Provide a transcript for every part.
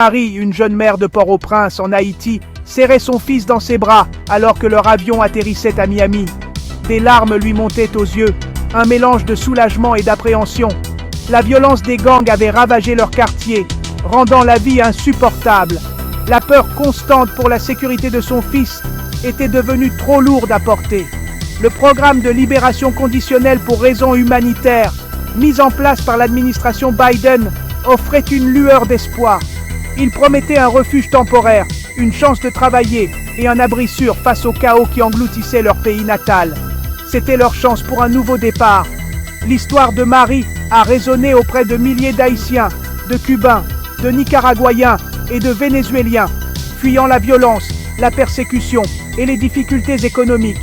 Marie, une jeune mère de Port-au-Prince en Haïti, serrait son fils dans ses bras alors que leur avion atterrissait à Miami. Des larmes lui montaient aux yeux, un mélange de soulagement et d'appréhension. La violence des gangs avait ravagé leur quartier, rendant la vie insupportable. La peur constante pour la sécurité de son fils était devenue trop lourde à porter. Le programme de libération conditionnelle pour raisons humanitaires, mis en place par l'administration Biden, offrait une lueur d'espoir. Il promettait un refuge temporaire, une chance de travailler et un abri sûr face au chaos qui engloutissait leur pays natal. C'était leur chance pour un nouveau départ. L'histoire de Marie a résonné auprès de milliers d'Haïtiens, de Cubains, de Nicaraguayens et de Vénézuéliens, fuyant la violence, la persécution et les difficultés économiques.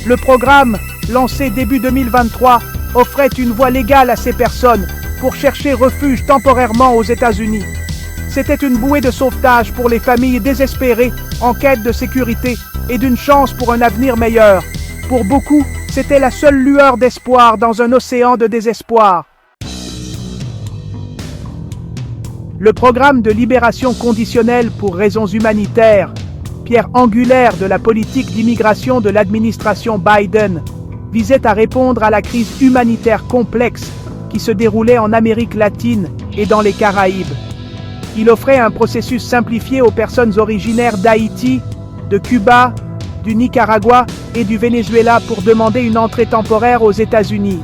Le programme, lancé début 2023, offrait une voie légale à ces personnes pour chercher refuge temporairement aux États-Unis. C'était une bouée de sauvetage pour les familles désespérées en quête de sécurité et d'une chance pour un avenir meilleur. Pour beaucoup, c'était la seule lueur d'espoir dans un océan de désespoir. Le programme de libération conditionnelle pour raisons humanitaires, pierre angulaire de la politique d'immigration de l'administration Biden, visait à répondre à la crise humanitaire complexe qui se déroulait en Amérique latine et dans les Caraïbes. Il offrait un processus simplifié aux personnes originaires d'Haïti, de Cuba, du Nicaragua et du Venezuela pour demander une entrée temporaire aux États-Unis.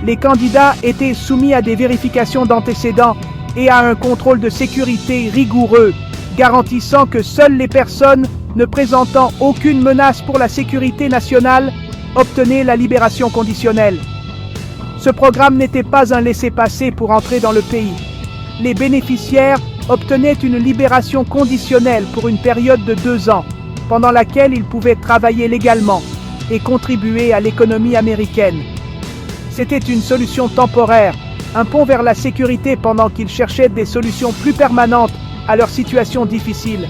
Les candidats étaient soumis à des vérifications d'antécédents et à un contrôle de sécurité rigoureux, garantissant que seules les personnes ne présentant aucune menace pour la sécurité nationale obtenaient la libération conditionnelle. Ce programme n'était pas un laissez-passer pour entrer dans le pays. Les bénéficiaires obtenaient une libération conditionnelle pour une période de 2 ans, pendant laquelle ils pouvaient travailler légalement et contribuer à l'économie américaine. C'était une solution temporaire, un pont vers la sécurité pendant qu'ils cherchaient des solutions plus permanentes à leur situation difficile.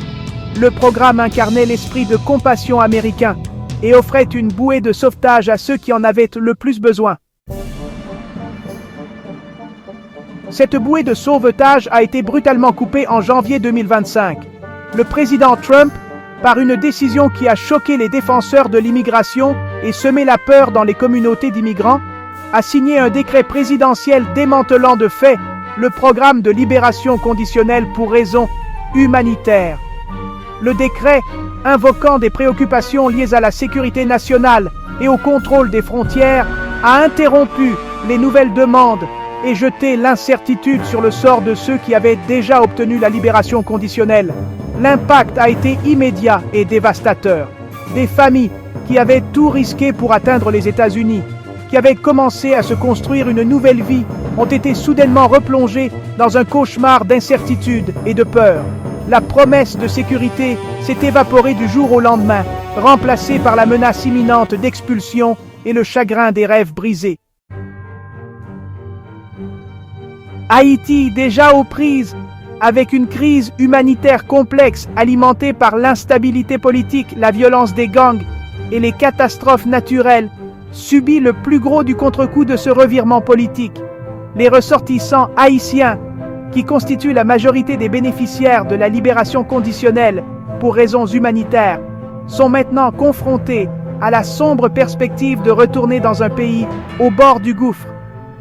Le programme incarnait l'esprit de compassion américain et offrait une bouée de sauvetage à ceux qui en avaient le plus besoin. Cette bouée de sauvetage a été brutalement coupée en janvier 2025. Le président Trump, par une décision qui a choqué les défenseurs de l'immigration et semé la peur dans les communautés d'immigrants, a signé un décret présidentiel démantelant de fait le programme de libération conditionnelle pour raisons humanitaires. Le décret, invoquant des préoccupations liées à la sécurité nationale et au contrôle des frontières, a interrompu les nouvelles demandes et jeté l'incertitude sur le sort de ceux qui avaient déjà obtenu la libération conditionnelle. L'impact a été immédiat et dévastateur. Des familles qui avaient tout risqué pour atteindre les États-Unis, qui avaient commencé à se construire une nouvelle vie, ont été soudainement replongées dans un cauchemar d'incertitude et de peur. La promesse de sécurité s'est évaporée du jour au lendemain, remplacée par la menace imminente d'expulsion et le chagrin des rêves brisés. Haïti, déjà aux prises avec une crise humanitaire complexe alimentée par l'instabilité politique, la violence des gangs et les catastrophes naturelles, subit le plus gros du contre-coup de ce revirement politique. Les ressortissants haïtiens, qui constituent la majorité des bénéficiaires de la libération conditionnelle pour raisons humanitaires, sont maintenant confrontés à la sombre perspective de retourner dans un pays au bord du gouffre.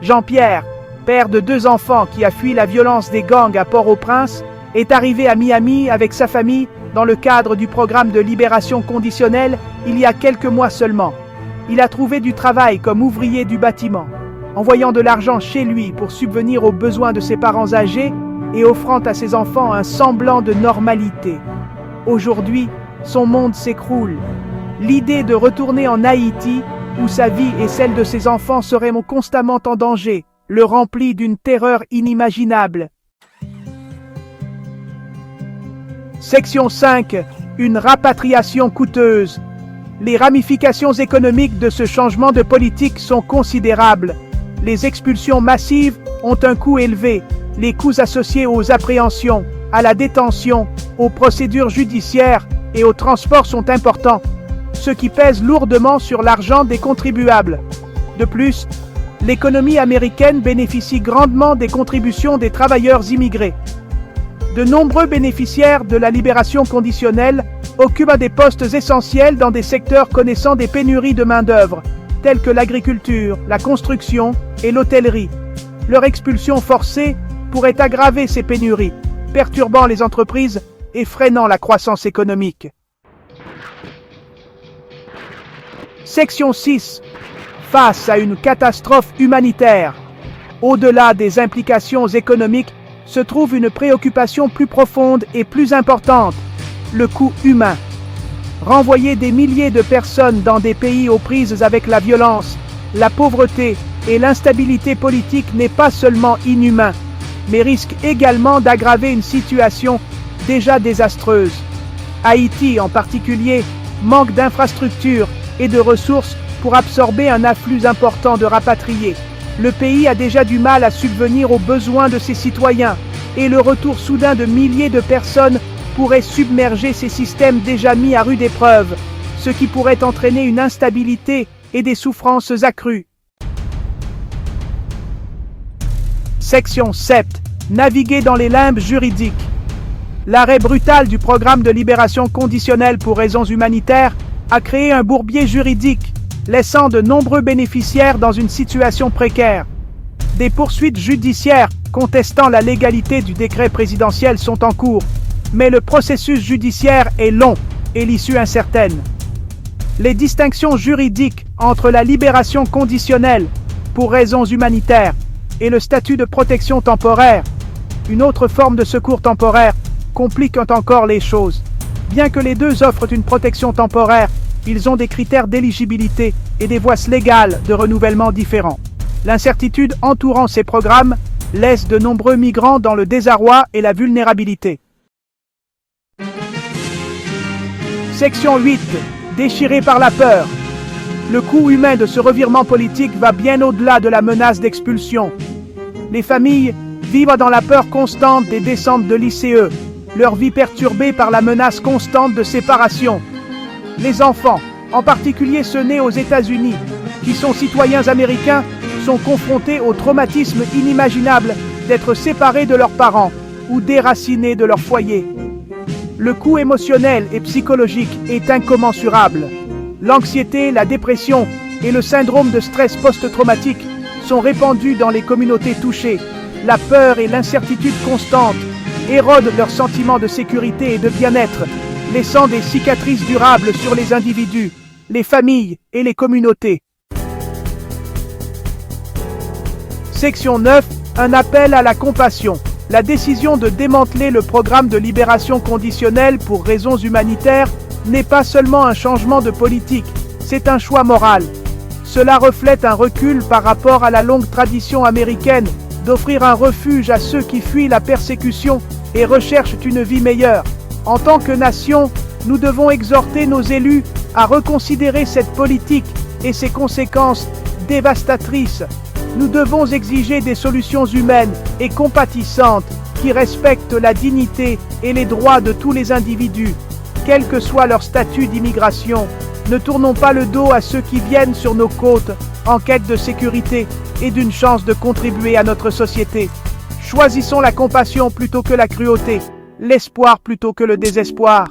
Jean-Pierre, père de 2 enfants qui a fui la violence des gangs à Port-au-Prince, est arrivé à Miami avec sa famille dans le cadre du programme de libération conditionnelle il y a quelques mois seulement. Il a trouvé du travail comme ouvrier du bâtiment, envoyant de l'argent chez lui pour subvenir aux besoins de ses parents âgés et offrant à ses enfants un semblant de normalité. Aujourd'hui, son monde s'écroule. L'idée de retourner en Haïti, où sa vie et celle de ses enfants seraient constamment en danger, le remplit d'une terreur inimaginable. Section 5. Une rapatriation coûteuse. Les ramifications économiques de ce changement de politique sont considérables. Les expulsions massives ont un coût élevé. Les coûts associés aux appréhensions, à la détention, aux procédures judiciaires et au transport sont importants, ce qui pèse lourdement sur l'argent des contribuables. De plus, l'économie américaine bénéficie grandement des contributions des travailleurs immigrés. De nombreux bénéficiaires de la libération conditionnelle occupent des postes essentiels dans des secteurs connaissant des pénuries de main-d'œuvre, tels que l'agriculture, la construction et l'hôtellerie. Leur expulsion forcée pourrait aggraver ces pénuries, perturbant les entreprises et freinant la croissance économique. Section 6. Face à une catastrophe humanitaire. Au-delà des implications économiques, se trouve une préoccupation plus profonde et plus importante, le coût humain. Renvoyer des milliers de personnes dans des pays aux prises avec la violence, la pauvreté et l'instabilité politique n'est pas seulement inhumain, mais risque également d'aggraver une situation déjà désastreuse. Haïti en particulier manque d'infrastructures et de ressources pour absorber un afflux important de rapatriés. Le pays a déjà du mal à subvenir aux besoins de ses citoyens, et le retour soudain de milliers de personnes pourrait submerger ces systèmes déjà mis à rude épreuve, ce qui pourrait entraîner une instabilité et des souffrances accrues. Section 7. Naviguer dans les limbes juridiques. L'arrêt brutal du programme de libération conditionnelle pour raisons humanitaires a créé un bourbier juridique, laissant de nombreux bénéficiaires dans une situation précaire. Des poursuites judiciaires contestant la légalité du décret présidentiel sont en cours, mais le processus judiciaire est long et l'issue incertaine. Les distinctions juridiques entre la libération conditionnelle pour raisons humanitaires et le statut de protection temporaire, une autre forme de secours temporaire, compliquent encore les choses. Bien que les deux offrent une protection temporaire, ils ont des critères d'éligibilité et des voies légales de renouvellement différents. L'incertitude entourant ces programmes laisse de nombreux migrants dans le désarroi et la vulnérabilité. Section 8. Déchiré par la peur. Le coût humain de ce revirement politique va bien au-delà de la menace d'expulsion. Les familles vivent dans la peur constante des descentes de l'ICE, leur vie perturbée par la menace constante de séparation. Les enfants, en particulier ceux nés aux États-Unis, qui sont citoyens américains, sont confrontés au traumatisme inimaginable d'être séparés de leurs parents ou déracinés de leur foyer. Le coût émotionnel et psychologique est incommensurable. L'anxiété, la dépression et le syndrome de stress post-traumatique sont répandus dans les communautés touchées. La peur et l'incertitude constante érodent leur sentiment de sécurité et de bien-être, laissant des cicatrices durables sur les individus, les familles et les communautés. Section 9. Un appel à la compassion. La décision de démanteler le programme de libération conditionnelle pour raisons humanitaires n'est pas seulement un changement de politique, c'est un choix moral. Cela reflète un recul par rapport à la longue tradition américaine d'offrir un refuge à ceux qui fuient la persécution et recherchent une vie meilleure. En tant que nation, nous devons exhorter nos élus à reconsidérer cette politique et ses conséquences dévastatrices. Nous devons exiger des solutions humaines et compatissantes qui respectent la dignité et les droits de tous les individus, quel que soit leur statut d'immigration. Ne tournons pas le dos à ceux qui viennent sur nos côtes en quête de sécurité et d'une chance de contribuer à notre société. Choisissons la compassion plutôt que la cruauté, l'espoir plutôt que le désespoir.